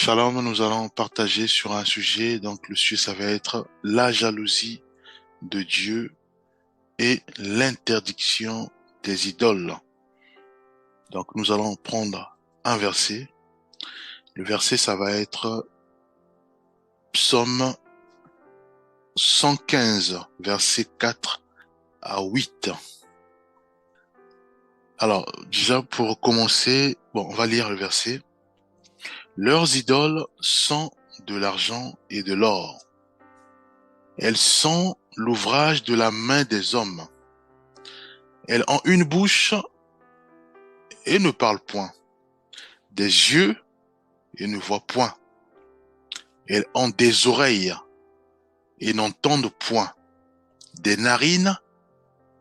Shalom, nous allons partager sur un sujet, donc le sujet ça va être la jalousie de Dieu et l'interdiction des idoles. Donc nous allons prendre un verset. Le verset ça va être Psaume 115, verset 4 à 8. Alors déjà pour commencer, on va lire le verset. Leurs idoles sont de l'argent et de l'or. Elles sont l'ouvrage de la main des hommes. Elles ont une bouche et ne parlent point, des yeux et ne voient point. Elles ont des oreilles et n'entendent point, des narines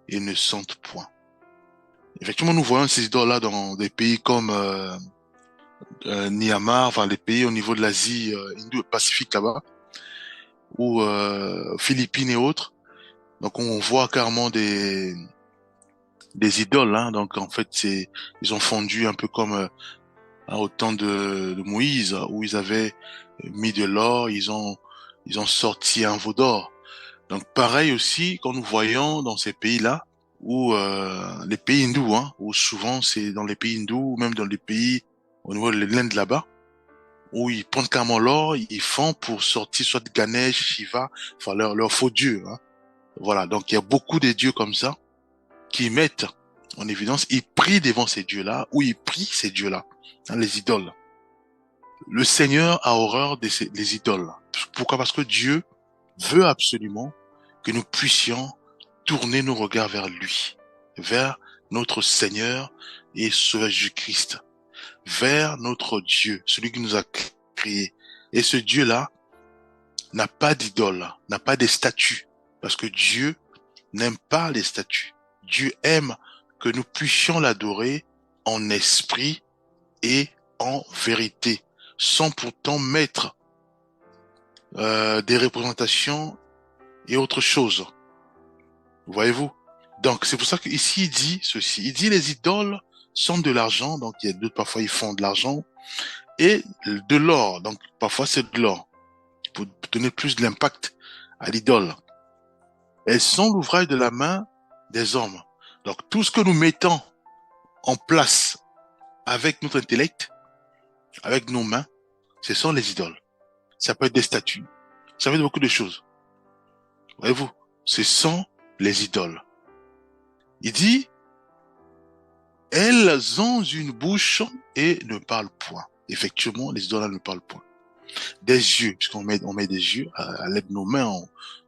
et ne sentent point. Effectivement, nous voyons ces idoles-là dans des pays comme Myanmar, enfin les pays au niveau de l'Asie Indo-Pacifique là-bas, ou Philippines et autres. Donc on voit carrément des idoles, hein. Donc en fait ils ont fondu un peu comme au temps de Moïse, où ils avaient mis de l'or, ils ont sorti un veau d'or. Donc pareil aussi quand nous voyons dans ces pays-là, où les pays hindous, hein, où souvent c'est dans les pays hindous, ou même dans les pays au niveau de l'Inde là-bas, où ils prennent carrément l'or, ils font pour sortir soit de Ganesh, Shiva, enfin leur faux dieu, hein. Voilà, donc il y a beaucoup de dieux comme ça qui mettent en évidence, ils prient devant ces dieux-là, ou ils prient ces dieux-là, hein, les idoles. Le Seigneur a horreur des idoles. Pourquoi? Parce que Dieu veut absolument que nous puissions tourner nos regards vers lui, vers notre Seigneur et Sauveur Jésus-Christ, vers notre Dieu, celui qui nous a créés. Et ce Dieu-là n'a pas d'idole, n'a pas de statues, parce que Dieu n'aime pas les statues. Dieu aime que nous puissions l'adorer en esprit et en vérité, sans pourtant mettre des représentations et autre chose. Voyez-vous? Donc c'est pour ça qu'ici il dit ceci. Il dit les idoles sont de l'argent, donc il y a d'autres parfois ils font de l'argent, et de l'or, donc parfois c'est de l'or, pour donner plus de l'impact à l'idole. Elles sont l'ouvrage de la main des hommes. Donc tout ce que nous mettons en place avec notre intellect, avec nos mains, ce sont les idoles. Ça peut être des statues, ça peut être beaucoup de choses. Voyez-vous, ce sont les idoles. Il dit, elles ont une bouche et ne parlent point. Effectivement, les idoles ne parlent point. Des yeux, puisqu'on met des yeux à l'aide de nos mains,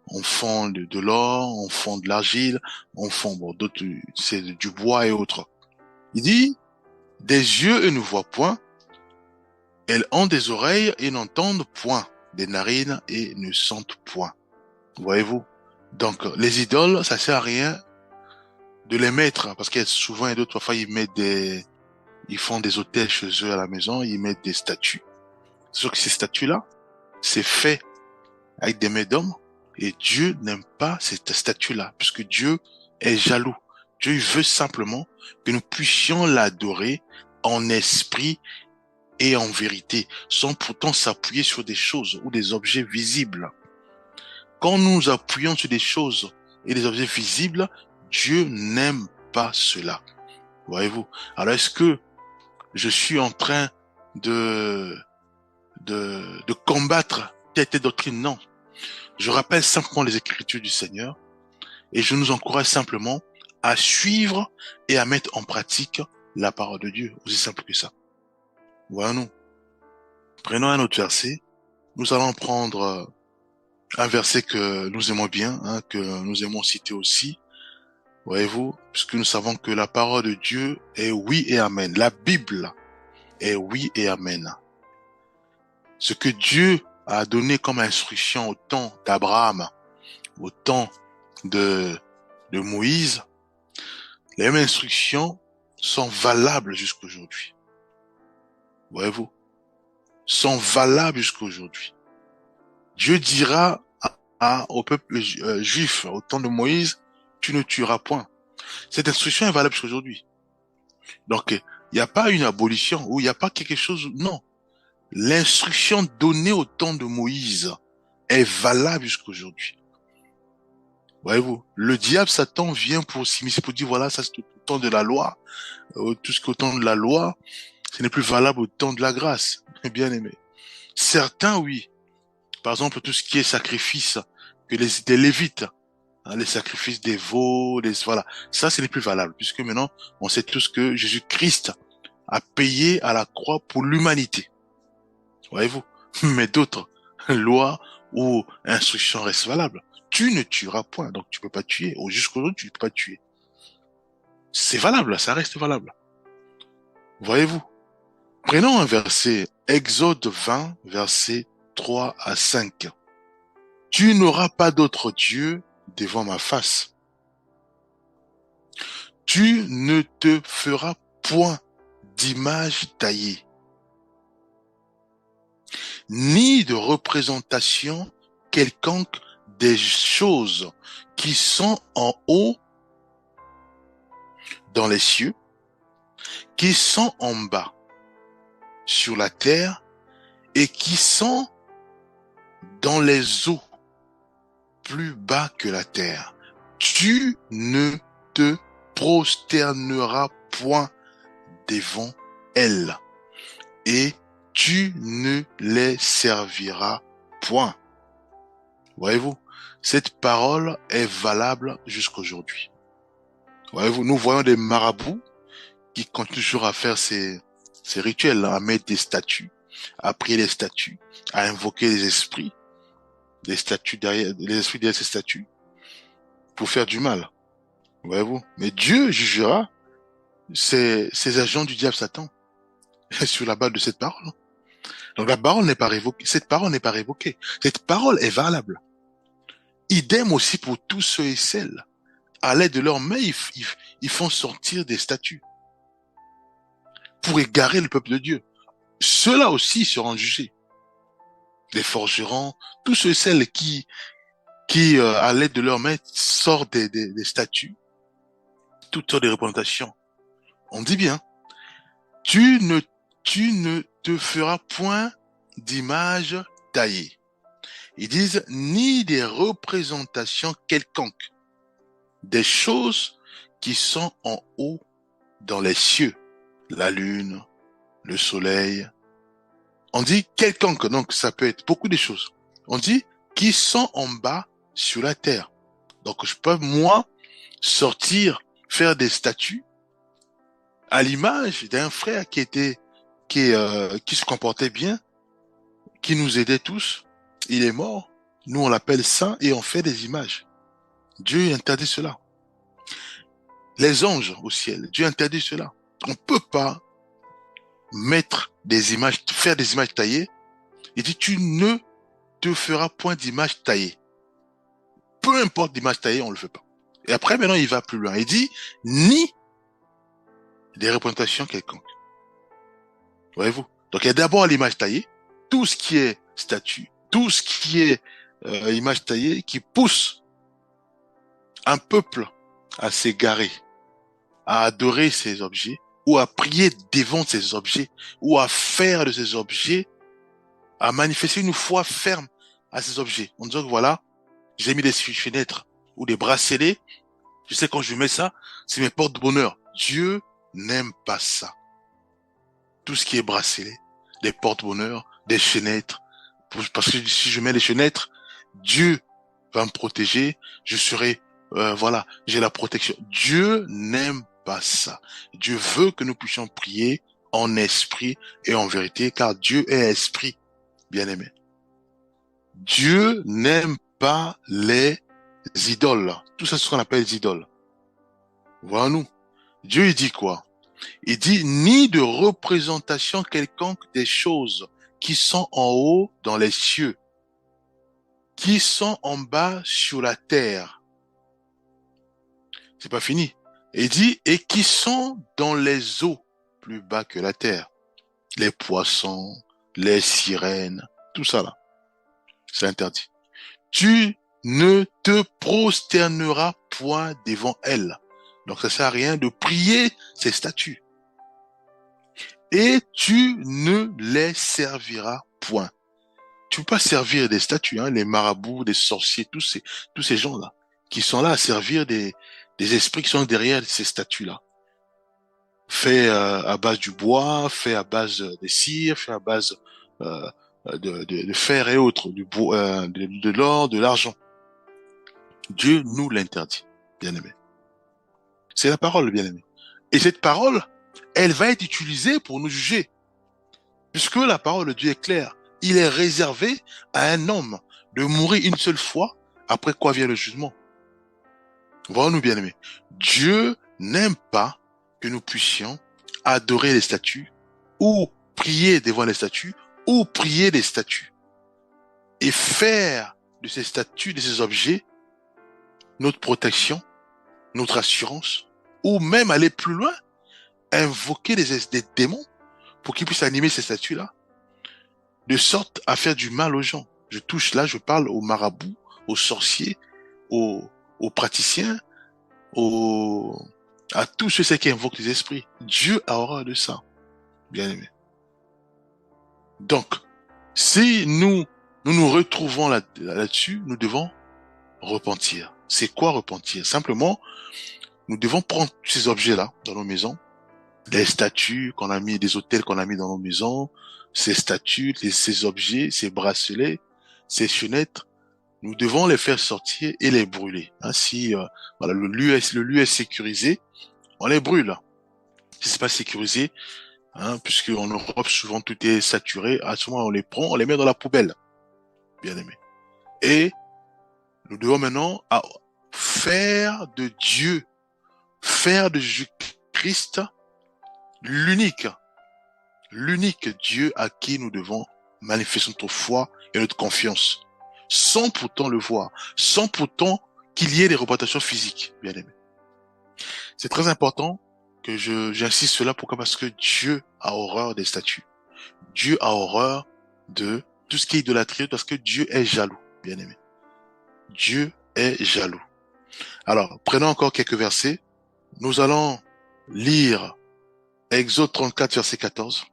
on fond de l'or, on fond de l'argile, on fond d'autres, c'est du bois et autres. Il dit, des yeux et ne voient point, elles ont des oreilles et n'entendent point, des narines et ne sentent point. Voyez-vous? Donc, les idoles, ça sert à rien de les mettre, parce qu'il y a souvent et d'autres fois, ils font des hôtels chez eux à la maison, ils mettent des statues. C'est sûr que ces statues-là, c'est fait avec des mains d'hommes, et Dieu n'aime pas cette statue-là, puisque Dieu est jaloux. Dieu veut simplement que nous puissions l'adorer en esprit et en vérité, sans pourtant s'appuyer sur des choses ou des objets visibles. Quand nous nous appuyons sur des choses et des objets visibles, Dieu n'aime pas cela. Voyez-vous? Alors est-ce que je suis en train de combattre telle doctrine? Non. Je rappelle simplement les Écritures du Seigneur et je nous encourage simplement à suivre et à mettre en pratique la parole de Dieu. Aussi simple que ça. Voyons-nous. Prenons un autre verset. Nous allons prendre un verset que nous aimons bien, hein, que nous aimons citer aussi. Voyez-vous, puisque nous savons que la parole de Dieu est oui et amen. La Bible est oui et amen. Ce que Dieu a donné comme instruction au temps d'Abraham, au temps de Moïse, les mêmes instructions sont valables jusqu'à aujourd'hui. Voyez-vous, sont valables jusqu'à aujourd'hui. Dieu dira au peuple juif, au temps de Moïse, tu ne tueras point. Cette instruction est valable jusqu'à aujourd'hui. Donc, il n'y a pas une abolition ou il n'y a pas quelque chose, non. L'instruction donnée au temps de Moïse est valable jusqu'aujourd'hui. Voyez-vous, le diable, Satan, vient pour s'immiscer, pour dire, voilà, ça c'est au temps de la loi. Tout ce qui est au temps de la loi, ce n'est plus valable au temps de la grâce. Bien aimé. Certains, oui. Par exemple, tout ce qui est sacrifice, que des Lévites, hein, les sacrifices des veaux, voilà. Ça, ce n'est plus valable, puisque maintenant, on sait tous que Jésus-Christ a payé à la croix pour l'humanité. Voyez-vous? Mais d'autres lois ou instructions restent valables. Tu ne tueras point, donc tu peux pas tuer. Jusqu'aujourd'hui, tu ne peux pas tuer. C'est valable, ça reste valable. Voyez-vous? Prenons un verset, Exode 20, versets 3 à 5. Tu n'auras pas d'autre Dieu devant ma face. Tu ne te feras point d'image taillée, ni de représentation quelconque des choses qui sont en haut dans les cieux, qui sont en bas sur la terre et qui sont dans les eaux plus bas que la terre. Tu ne te prosterneras point devant elles et tu ne les serviras point. Voyez-vous, cette parole est valable jusqu'aujourd'hui. Voyez-vous, nous voyons des marabouts qui continuent toujours à faire ces rituels, à mettre des statues, à prier les statues, à invoquer les esprits, les esprits derrière ces statues, pour faire du mal. Voyez-vous, mais Dieu jugera ces agents du diable Satan sur la base de cette parole. Donc la parole n'est pas révoquée, cette parole n'est pas révoquée, cette parole est valable. Idem aussi pour tous ceux et celles. À l'aide de leurs mains, ils font sortir des statues pour égarer le peuple de Dieu. Ceux-là aussi seront jugés. Les forgerons, tous ceux et celles qui à l'aide de leurs mains, sortent des statues, toutes sortes de représentations. On dit bien, tu ne te feras point d'image taillée. Ils disent, ni des représentations quelconques des choses qui sont en haut dans les cieux, la lune, le soleil. On dit quelconque, donc ça peut être beaucoup de choses. On dit qui sont en bas sur la terre. Donc je peux, moi, sortir, faire des statues à l'image d'un frère qui se comportait bien, qui nous aidait tous. Il est mort. Nous, on l'appelle saint et on fait des images. Dieu interdit cela. Les anges au ciel, Dieu interdit cela. On peut pas mettre des images, faire des images taillées. Il dit, tu ne te feras point d'image taillée. Peu importe l'image taillée, on le fait pas. Et après, maintenant, il va plus loin. Il dit, ni des représentations quelconques. Voyez-vous? Donc, il y a d'abord l'image taillée, tout ce qui est statue, tout ce qui est image taillée qui pousse un peuple à s'égarer, à adorer ces objets, ou à prier devant ces objets, ou à faire de ces objets, à manifester une foi ferme à ces objets. On dit que voilà, j'ai mis des fenêtres ou des bracelets, je sais quand je mets ça, c'est mes porte-bonheur. Dieu n'aime pas ça. Tout ce qui est bracelet, des porte-bonheur, des fenêtres, parce que si je mets les fenêtres, Dieu va me protéger, je serai, voilà, j'ai la protection. Dieu n'aime pas ça. Dieu veut que nous puissions prier en esprit et en vérité, car Dieu est esprit, bien-aimé. Dieu n'aime pas les idoles. Tout ça, c'est ce qu'on appelle les idoles. Voilà-nous. Dieu, il dit quoi? Il dit, ni de représentation quelconque des choses qui sont en haut dans les cieux, qui sont en bas sur la terre. C'est pas fini. Il dit, et qui sont dans les eaux plus bas que la terre. Les poissons, les sirènes, tout ça là. C'est interdit. Tu ne te prosterneras point devant elles. Donc ça sert à rien de prier ces statues. Et tu ne les les servira point. Tu peux pas servir des statues, hein, les marabouts, des sorciers, tous ces gens-là, qui sont là à servir des esprits qui sont derrière ces statues-là. Fait à base du bois, fait à base de cire, fait à base euh, de fer et autres, du bois, de l'or, de l'argent. Dieu nous l'interdit, bien-aimé. C'est la parole, bien-aimé. Et cette parole, elle va être utilisée pour nous juger. Puisque la parole de Dieu est claire. Il est réservé à un homme de mourir une seule fois, après quoi vient le jugement. Voyons-nous, bien-aimés. Dieu n'aime pas que nous puissions adorer les statues, ou prier devant les statues, ou prier des statues. Et faire de ces statues, de ces objets, notre protection, notre assurance, ou même aller plus loin, invoquer des démons pour qu'ils puissent animer ces statues-là, de sorte à faire du mal aux gens. Je parle aux marabouts, aux sorciers, aux praticiens, à tous ceux qui invoquent les esprits. Dieu a horreur de ça, bien aimé. Donc, si nous retrouvons là-dessus, nous devons repentir. C'est quoi repentir? Simplement, nous devons prendre ces objets-là dans nos maisons, des statues qu'on a mis, des autels qu'on a mis dans nos maisons, ces statues, ces objets, ces bracelets, ces fenêtres, nous devons les faire sortir et les brûler. Si voilà, le lieu est sécurisé, on les brûle. Si c'est pas sécurisé, puisque en Europe souvent tout est saturé, à ce moment on les prend, on les met dans la poubelle, bien aimé. Et nous devons maintenant faire de Dieu, faire de Jésus-Christ l'unique Dieu à qui nous devons manifester notre foi et notre confiance, sans pourtant le voir, sans pourtant qu'il y ait des représentations physiques, bien aimé. C'est très important que j'insiste cela. Pourquoi? Parce que Dieu a horreur des statues. Dieu a horreur de tout ce qui est idolâtrie, parce que Dieu est jaloux, bien aimé. Dieu est jaloux. Alors, prenons encore quelques versets. Nous allons lire Exode 34, verset 14.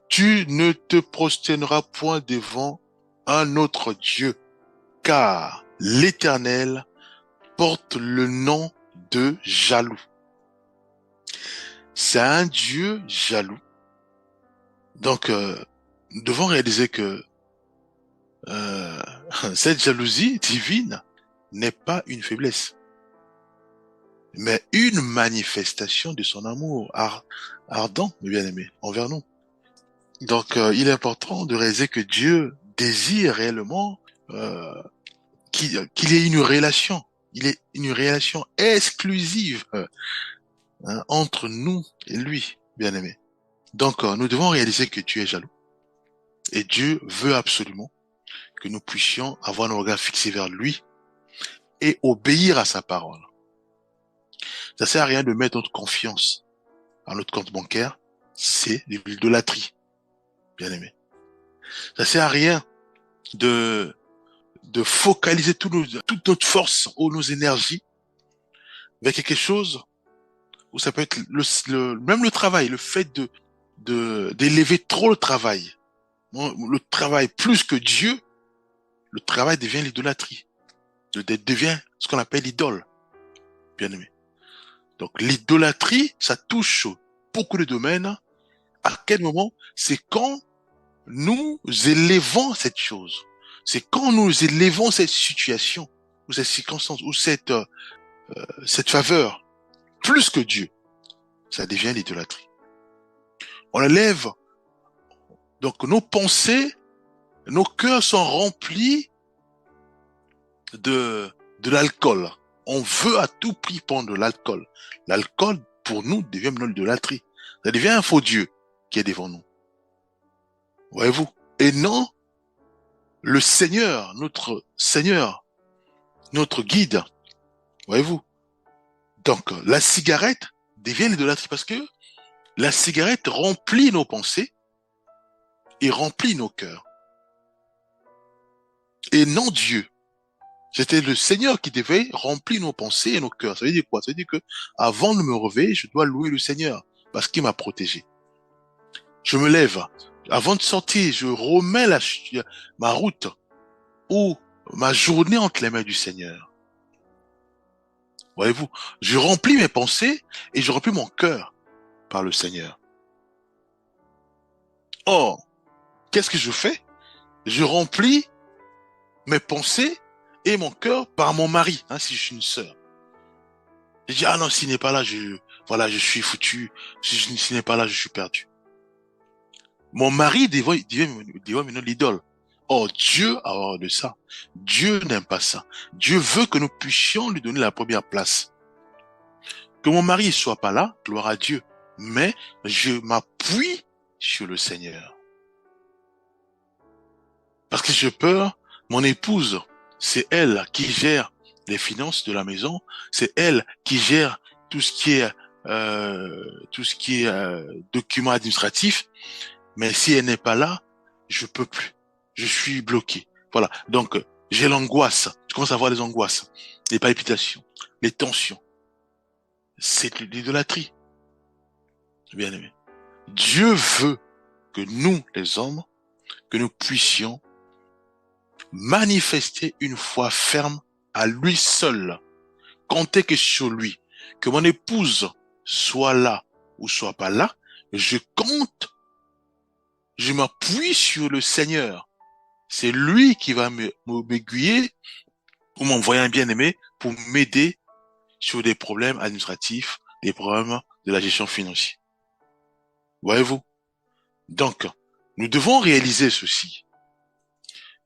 Tu ne te prosterneras point devant un autre Dieu, car l'Éternel porte le nom de jaloux. C'est un Dieu jaloux. Donc, nous devons réaliser que cette jalousie divine n'est pas une faiblesse, mais une manifestation de son amour ardent, bien-aimé, envers nous. Donc, il est important de réaliser que Dieu désire réellement qu'il y ait une relation. Il est une relation exclusive entre nous et lui, bien-aimé. Donc, nous devons réaliser que Dieu est jaloux. Et Dieu veut absolument que nous puissions avoir nos regards fixés vers lui et obéir à sa parole. Ça sert à rien de mettre notre confiance à notre compte bancaire, c'est de l'idolâtrie, bien aimé. Ça sert à rien de focaliser toute notre force ou nos énergies vers quelque chose où ça peut être même le travail, le fait d'élever trop le travail. Le travail plus que Dieu, le travail devient l'idolâtrie, devient ce qu'on appelle l'idole, bien aimé. Donc l'idolâtrie, ça touche beaucoup de domaines. À quel moment? C'est quand nous élevons cette chose. C'est quand nous élevons cette situation, ou cette circonstance, ou cette faveur, plus que Dieu. Ça devient l'idolâtrie. On élève, donc nos pensées, nos cœurs sont remplis de l'alcool. On veut à tout prix prendre de l'alcool. L'alcool, pour nous, devient de l'idolâtrie. Ça devient un faux Dieu qui est devant nous. Voyez-vous? Et non, le Seigneur, notre guide. Voyez-vous? Donc, la cigarette devient l'idolâtrie parce que la cigarette remplit nos pensées et remplit nos cœurs. Et non Dieu. C'était le Seigneur qui devait remplir nos pensées et nos cœurs. Ça veut dire quoi? Ça veut dire que avant de me réveiller, je dois louer le Seigneur parce qu'il m'a protégé. Je me lève. Avant de sortir, je remets ma route ou ma journée entre les mains du Seigneur. Voyez-vous, je remplis mes pensées et je remplis mon cœur par le Seigneur. Or, qu'est-ce que je fais? Je remplis mes pensées et mon cœur par mon mari, hein, si je suis une sœur. Je dis, ah non, s'il n'est pas là, voilà, je suis foutu. S'il n'est pas là, je suis perdu. Mon mari devient maintenant l'idole. Or, Dieu a horreur de ça. Dieu n'aime pas ça. Dieu veut que nous puissions lui donner la première place. Que mon mari soit pas là, gloire à Dieu. Mais je m'appuie sur le Seigneur. Parce que j'ai peur, mon épouse, c'est elle qui gère les finances de la maison. C'est elle qui gère tout ce qui est, documents administratifs. Mais si elle n'est pas là, je peux plus. Je suis bloqué. Voilà. Donc, j'ai l'angoisse. Je commence à avoir les angoisses, les palpitations, les tensions. C'est de l'idolâtrie. Bien aimé. Dieu veut que nous, les hommes, que nous puissions manifester une foi ferme à lui seul. Compter que sur lui. Que mon épouse soit là ou soit pas là, je compte, je m'appuie sur le Seigneur. C'est lui qui va m'aiguiller ou m'envoyer un bien-aimé pour m'aider sur des problèmes administratifs, des problèmes de la gestion financière. Voyez-vous? Donc, nous devons réaliser ceci,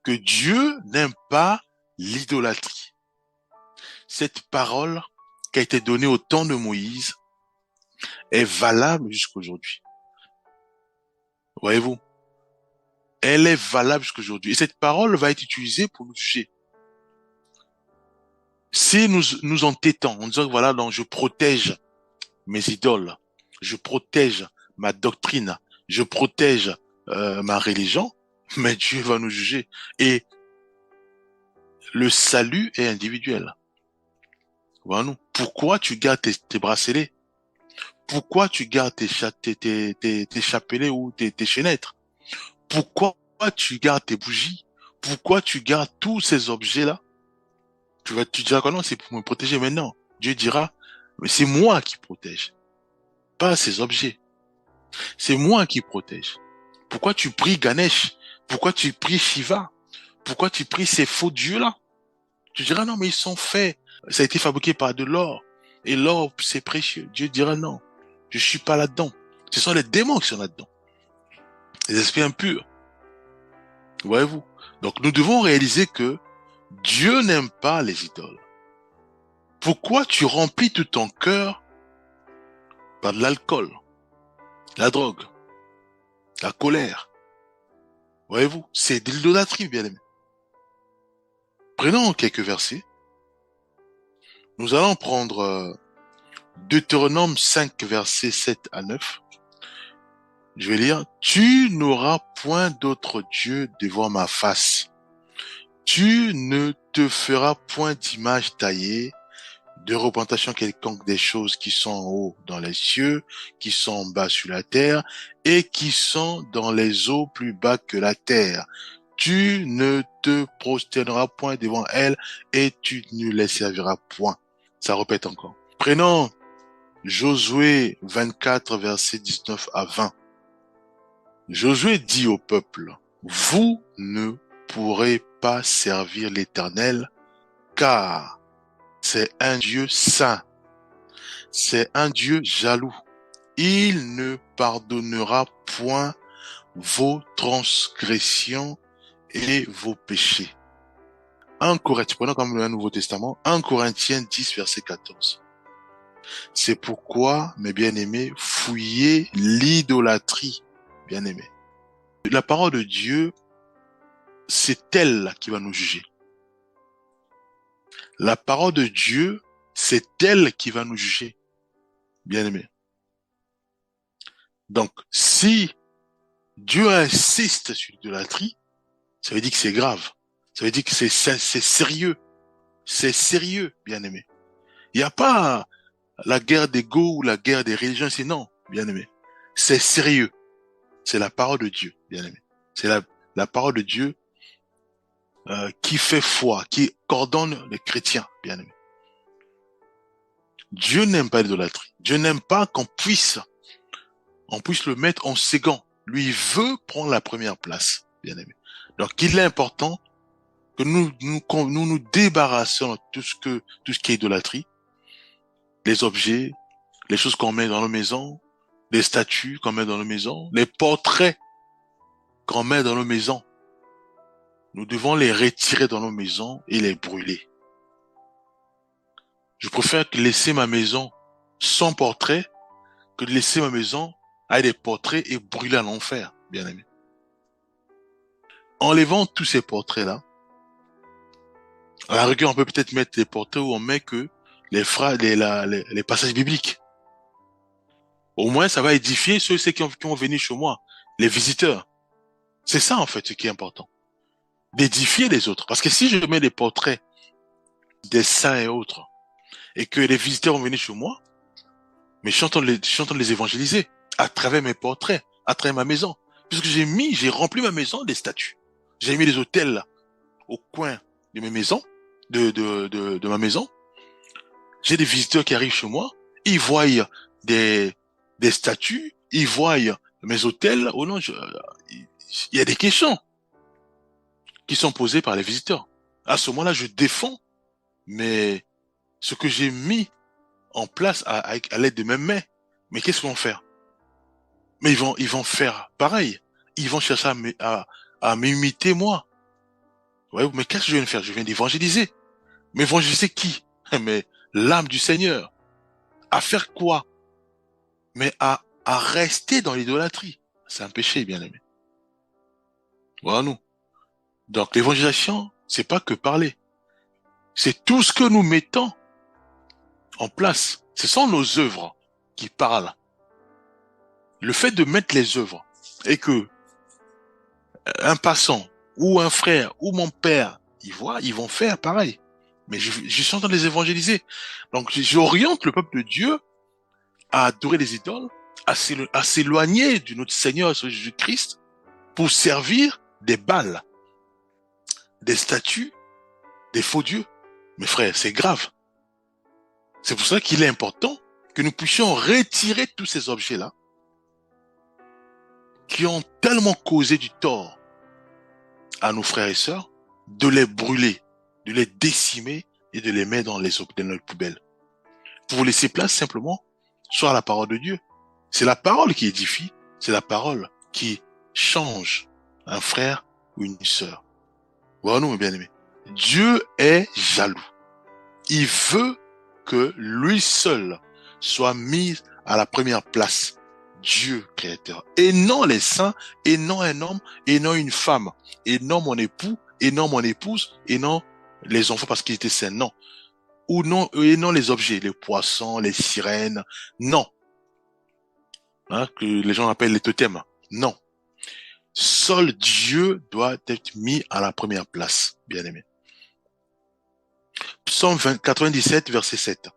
que Dieu n'aime pas l'idolâtrie. Cette parole qui a été donnée au temps de Moïse est valable jusqu'aujourd'hui. Voyez-vous? Elle est valable jusqu'aujourd'hui. Et cette parole va être utilisée pour nous juger. Si nous entêtons en disant, voilà, donc je protège mes idoles, je protège ma doctrine, je protège ma religion, mais Dieu va nous juger. Et le salut est individuel. Voilà. Pourquoi tu gardes tes bracelets? Pourquoi tu gardes tes chapelets ou tes chaînettes? Pourquoi tu gardes tes bougies? Pourquoi tu gardes tous ces objets-là? Tu diras quoi? Non, c'est pour me protéger maintenant. Dieu dira, mais c'est moi qui protège, pas ces objets. C'est moi qui protège. Pourquoi tu pries Ganesh? Pourquoi tu pries Shiva? Pourquoi tu pries ces faux dieux-là? Tu diras, non, mais ils sont faits. Ça a été fabriqué par de l'or. Et l'or, c'est précieux. Dieu dira, non, je suis pas là-dedans. Ce sont les démons qui sont là-dedans. Les esprits impurs. Voyez-vous? Donc, nous devons réaliser que Dieu n'aime pas les idoles. Pourquoi tu remplis tout ton cœur par de l'alcool, la drogue, la colère? Voyez-vous? C'est de l'idolâtrie, bien aimé. Prenons quelques versets. Nous allons prendre Deutéronome 5, versets 7 à 9. Je vais lire. Tu n'auras point d'autre Dieu devant ma face. Tu ne te feras point d'image taillée, de représentation quelconque des choses qui sont en haut dans les cieux, qui sont en bas sur la terre, et qui sont dans les eaux plus bas que la terre. Tu ne te prosterneras point devant elles, et tu ne les serviras point. Ça répète encore. Prenons Josué 24, versets 19 à 20. Josué dit au peuple, vous ne pourrez pas servir l'Éternel, car c'est un Dieu saint, c'est un Dieu jaloux. Il ne pardonnera point vos transgressions et vos péchés. 1 Corinthiens, prenons comme le Nouveau Testament, 1 Corinthiens 10, verset 14. C'est pourquoi, mes bien-aimés, fouillez l'idolâtrie, bien-aimés. La parole de Dieu, c'est elle qui va nous juger. La parole de Dieu, c'est elle qui va nous juger, bien-aimés. Donc, si Dieu insiste sur l'idolâtrie, ça veut dire que c'est grave. Ça veut dire que c'est sérieux. C'est sérieux, bien-aimés. Il n'y a pas la guerre d'ego ou la guerre des religions, c'est non, bien-aimés. C'est sérieux. C'est la parole de Dieu, bien aimé. C'est la parole de Dieu qui fait foi, qui coordonne les chrétiens, bien aimé. Dieu n'aime pas l'idolâtrie. Dieu n'aime pas on puisse le mettre en second. Lui, il veut prendre la première place, bien aimé. Donc, il est important que nous débarrassons de tout ce qui est idolâtrie, les objets, les choses qu'on met dans nos maisons, les statues qu'on met dans nos maisons, les portraits qu'on met dans nos maisons. Nous devons les retirer dans nos maisons et les brûler. Je préfère laisser ma maison sans portrait que de laisser ma maison avec des portraits et brûler en enfer, bien aimé. Enlevant tous ces portraits-là, à la rigueur, on peut peut-être mettre des portraits où on met que les passages bibliques. Au moins, ça va édifier ceux qui vont venir chez moi, les visiteurs. C'est ça, en fait, ce qui est important. D'édifier les autres. Parce que si je mets des portraits des saints et autres, et que les visiteurs vont venir chez moi, mais je suis en train de les évangéliser à travers mes portraits, à travers ma maison. Puisque j'ai rempli ma maison des statues. J'ai mis des hôtels là, au coin de mes maisons, de ma maison. J'ai des visiteurs qui arrivent chez moi, ils voient des statues, ils voient mes hôtels. Oh non, il y a des questions qui sont posées par les visiteurs. À ce moment-là, je défends, mais ce que j'ai mis en place à l'aide de mes mains, mais qu'est-ce qu'ils vont faire? Mais ils vont faire pareil. Ils vont chercher à m'imiter moi. Ouais, mais qu'est-ce que je viens de faire? Je viens d'évangéliser. Mais évangéliser qui? Mais l'âme du Seigneur. À faire quoi? Mais à rester dans l'idolâtrie. C'est un péché, bien aimé. Voilà, nous. Donc, l'évangélisation, c'est pas que parler. C'est tout ce que nous mettons en place. Ce sont nos œuvres qui parlent. Le fait de mettre les œuvres et que un passant ou un frère ou mon père, ils vont faire pareil. Mais je suis en train de les évangéliser. Donc, j'oriente le peuple de Dieu à adorer les idoles, à s'éloigner de notre Seigneur Jésus-Christ pour servir des Baals, des statues, des faux dieux. Mes frères, c'est grave. C'est pour ça qu'il est important que nous puissions retirer tous ces objets-là qui ont tellement causé du tort à nos frères et sœurs, de les brûler, de les décimer et de les mettre dans notre poubelle. Pour laisser place simplement soit à la parole de Dieu. C'est la parole qui édifie, c'est la parole qui change un frère ou une sœur. Voilà, nous, mes bien-aimés. Dieu est jaloux. Il veut que lui seul soit mis à la première place. Dieu créateur. Et non les saints, et non un homme, et non une femme, et non mon époux, et non mon épouse, et non les enfants parce qu'ils étaient saints. Non. Ou non, et non les objets, les poissons, les sirènes. Non. Hein, que les gens appellent les totems. Non. Seul Dieu doit être mis à la première place, bien aimé. Psaume 97, verset 7.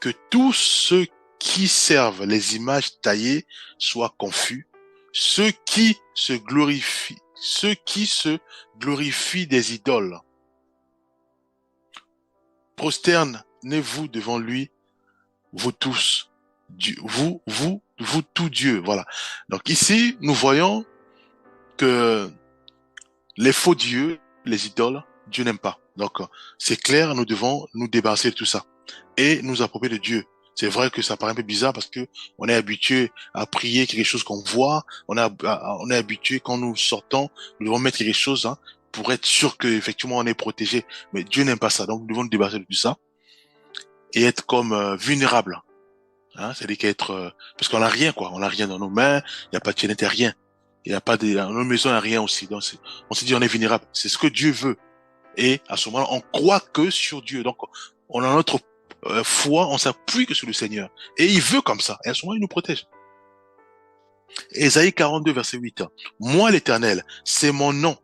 Que tous ceux qui servent les images taillées soient confus, ceux qui se glorifient des idoles. Prosternez-vous devant lui, vous tous, vous tout Dieu, voilà. Donc ici, nous voyons que les faux dieux, les idoles, Dieu n'aime pas. Donc, c'est clair, nous devons nous débarrasser de tout ça et nous approprier de Dieu. C'est vrai que ça paraît un peu bizarre parce que on est habitué à prier quelque chose qu'on voit, on est habitué quand nous sortons, nous devons mettre quelque chose pour être sûr que effectivement on est protégé. Mais Dieu n'aime pas ça, donc nous devons nous débarrasser de tout ça et être comme vulnérable. C'est-à-dire qu'être parce qu'on n'a rien quoi, on n'a rien dans nos mains, il n'y a pas de chaîne, rien. Il n'y a pas dans nos maisons, il n'y a rien aussi. Donc on s'est dit on est vulnérable. C'est ce que Dieu veut. Et à ce moment-là, on croit que sur Dieu. Donc on a notre foi, on s'appuie que sur le Seigneur. Et il veut comme ça. Et à ce moment, il nous protège. Ésaïe 42, verset 8. Moi, l'Éternel, c'est mon nom.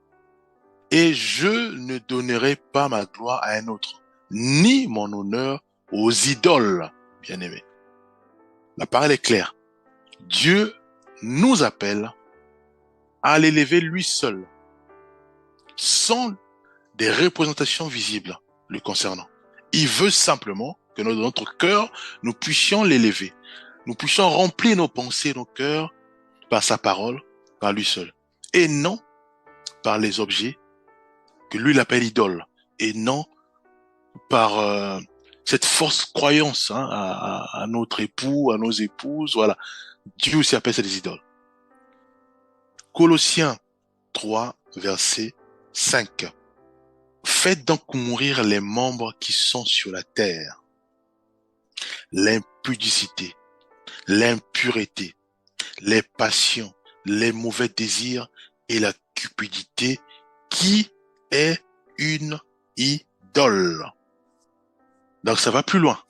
Et je ne donnerai pas ma gloire à un autre, ni mon honneur aux idoles, bien-aimés. La parole est claire. Dieu nous appelle à l'élever lui seul, sans des représentations visibles le concernant. Il veut simplement que dans notre cœur, nous puissions l'élever. Nous puissions remplir nos pensées, nos cœurs, par sa parole, par lui seul. Et non par les objets que lui il appelle idoles. Et non par cette force croyance à notre époux, à nos épouses. Voilà. Dieu aussi appelle ça des idoles. Colossiens 3, verset 5. Faites donc mourir les membres qui sont sur la terre. L'impudicité, l'impureté, les passions, les mauvais désirs et la cupidité qui est une idole. Donc ça va plus loin.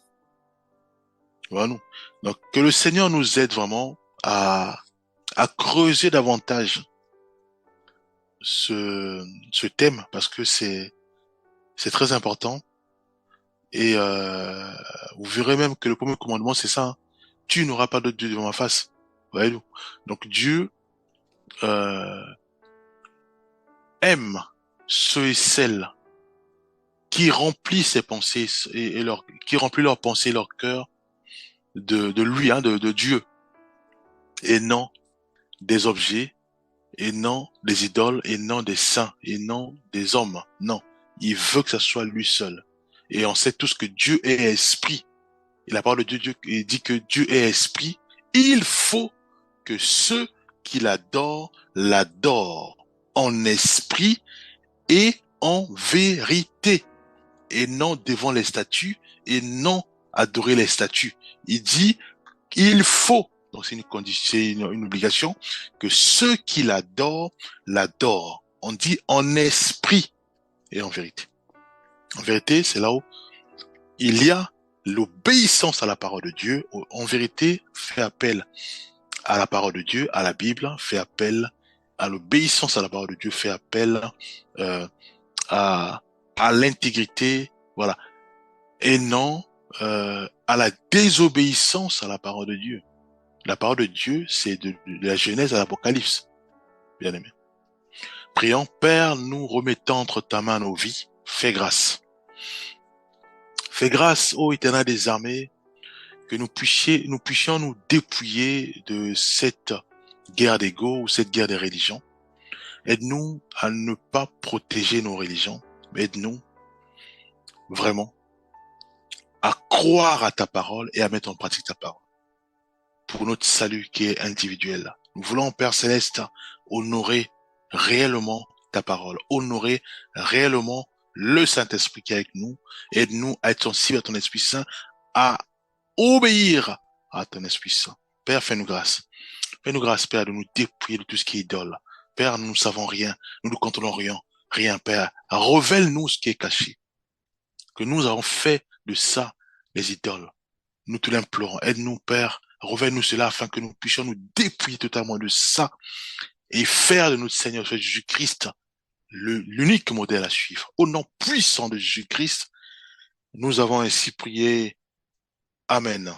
Voilà. Donc que le Seigneur nous aide vraiment à creuser davantage ce thème parce que c'est très important. Et vous verrez même que le premier commandement, c'est ça. Hein. Tu n'auras pas d'autre Dieu devant ma face. Voyez-vous. Donc Dieu aime ceux et celles qui remplissent ses pensées qui remplissent leurs pensées, leur cœur de lui, de Dieu, et non des objets, et non des idoles, et non des saints, et non des hommes. Non, il veut que ça soit lui seul. Et on sait tous que Dieu est esprit. Et la parole de Dieu dit que Dieu est esprit. Il faut que ceux qui l'adorent en esprit et en vérité, et non devant les statues, et non adorer les statues. Il dit, il faut, donc c'est une condition, c'est une obligation, que ceux qui l'adorent. On dit en esprit et en vérité. En vérité, c'est là où il y a l'obéissance à la parole de Dieu. En vérité, fait appel à la parole de Dieu, à la Bible, fait appel à l'obéissance à la parole de Dieu, fait appel euh, à l'intégrité, voilà, et non à la désobéissance à la parole de Dieu. La parole de Dieu, c'est de la Genèse à l'Apocalypse, bien aimé. Prions, Père, nous remettons entre ta main nos vies, fais grâce. Fais grâce, ô Éternel des armées, que nous puissions nous dépouiller de cette guerre d'ego ou cette guerre des religions. Aide-nous à ne pas protéger nos religions, mais aide-nous vraiment à croire à ta parole et à mettre en pratique ta parole pour notre salut qui est individuel. Nous voulons, Père Céleste, honorer réellement ta parole, honorer réellement le Saint-Esprit qui est avec nous. Aide-nous à être sensibles à ton Esprit Saint, à obéir à ton Esprit Saint. Père, fais-nous grâce. Fais-nous grâce, Père, de nous dépouiller de tout ce qui est idole. Père, nous ne savons rien, nous ne contrôlons rien, Père. Révèle-nous ce qui est caché, que nous avons fait de ça les idoles. Nous te l'implorons. Aide-nous, Père. Révèle-nous cela afin que nous puissions nous dépouiller totalement de ça et faire de notre Seigneur Jésus-Christ l'unique modèle à suivre. Au nom puissant de Jésus-Christ, nous avons ainsi prié. Amen.